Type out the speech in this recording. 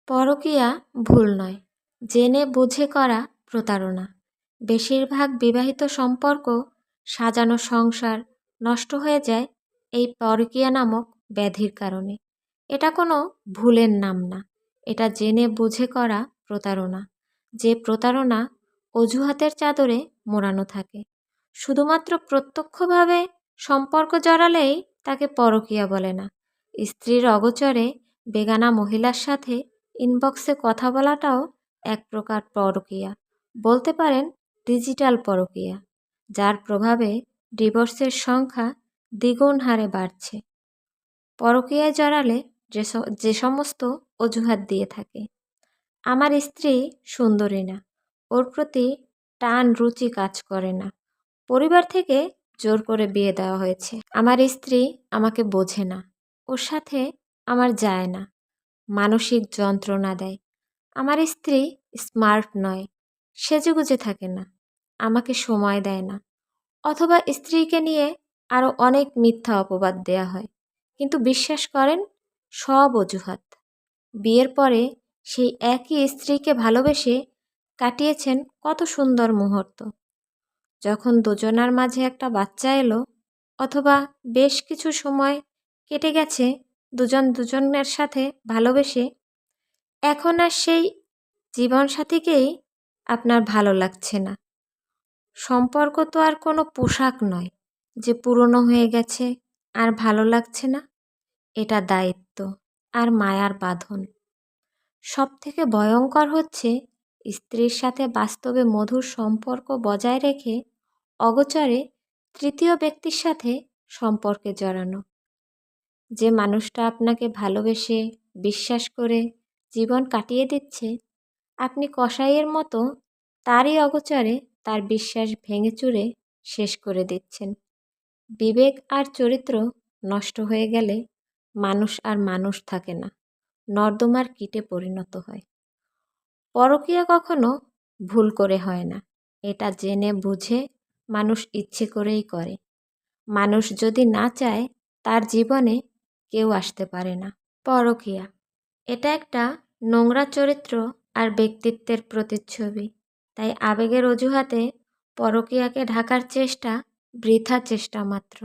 পরকীয়া ভুল নয়, জেনে বুঝে করা প্রতারণা। বেশিরভাগ বিবাহিত সম্পর্ক, সাজানো সংসার নষ্ট হয়ে যায় এই পরকীয়া নামক ব্যাধির কারণে। এটা কোনো ভুলের নাম না, এটা জেনে বুঝে করা প্রতারণা। যে প্রতারণা অজুহাতের চাদরে মোড়ানো থাকে। শুধুমাত্র প্রত্যক্ষভাবে সম্পর্ক জড়ালেই তাকে পরকীয়া বলে না। স্ত্রীর অগোচরে বেগানা মহিলার সাথে ইনবক্সে কথা বলাটাও এক প্রকার পরকীয়া। বলতে পারেন ডিজিটাল পরকীয়া, যার প্রভাবে ডিভোর্সের সংখ্যা দ্বিগুণ হারে বাড়ছে। পরকীয়ায় জড়ালে যে সমস্ত অজুহাত দিয়ে থাকে: আমার স্ত্রী সুন্দরী না, ওর প্রতি টান রুচি কাজ করে না, পরিবার থেকে জোর করে বিয়ে দেওয়া হয়েছে, আমার স্ত্রী আমাকে বোঝে না, ওর সাথে আমার যায় না, মানসিক যন্ত্রণা দেয়, আমার স্ত্রী স্মার্ট নয়, সেজেগুজে থাকে না, আমাকে সময় দেয় না। অথবা স্ত্রীকে নিয়ে আরও অনেক মিথ্যা অপবাদ দেয়া হয়, কিন্তু বিশ্বাস করেন সব অজুহাত। বিয়ের পরে সেই একই স্ত্রীকে ভালোবেসে কাটিয়েছেন কত সুন্দর মুহূর্ত। যখন দুজনার মাঝে একটা বাচ্চা এলো, অথবা বেশ কিছু সময় কেটে গেছে দুজন দুজনের সাথে ভালোবেসে, এখন আর সেই জীবনসাথীকেই আপনার ভালো লাগছে না। সম্পর্ক তো আর কোনো পোশাক নয় যে পুরনো হয়ে গেছে আর ভালো লাগছে না। এটা দায়িত্ব আর মায়ার বাঁধন। সবথেকে ভয়ঙ্কর হচ্ছে স্ত্রীর সাথে বাস্তবে মধুর সম্পর্ক বজায় রেখে অগোচরে তৃতীয় ব্যক্তির সাথে সম্পর্কে জড়ানো। যে মানুষটা আপনাকে ভালোবেসে বিশ্বাস করে জীবন কাটিয়ে দিচ্ছে, আপনি কসাইয়ের মতো তারই অগোচরে তার বিশ্বাস ভেঙে চুরে শেষ করে দিচ্ছেন। বিবেক আর চরিত্র নষ্ট হয়ে গেলে মানুষ আর মানুষ থাকে না, নর্দমার কীটে পরিণত হয়। পরকীয়া কখনো ভুল করে হয় না, এটা জেনে বুঝে মানুষ ইচ্ছে করেই করে। মানুষ যদি না চায়, তার জীবনে কেউ আসতে পারে না। পরকীয়া এটা একটা নোংরা চরিত্র আর ব্যক্তিত্বের প্রতিচ্ছবি। তাই আবেগের অজুহাতে পরকীয়াকে ঢাকার চেষ্টা বৃথা চেষ্টা মাত্র।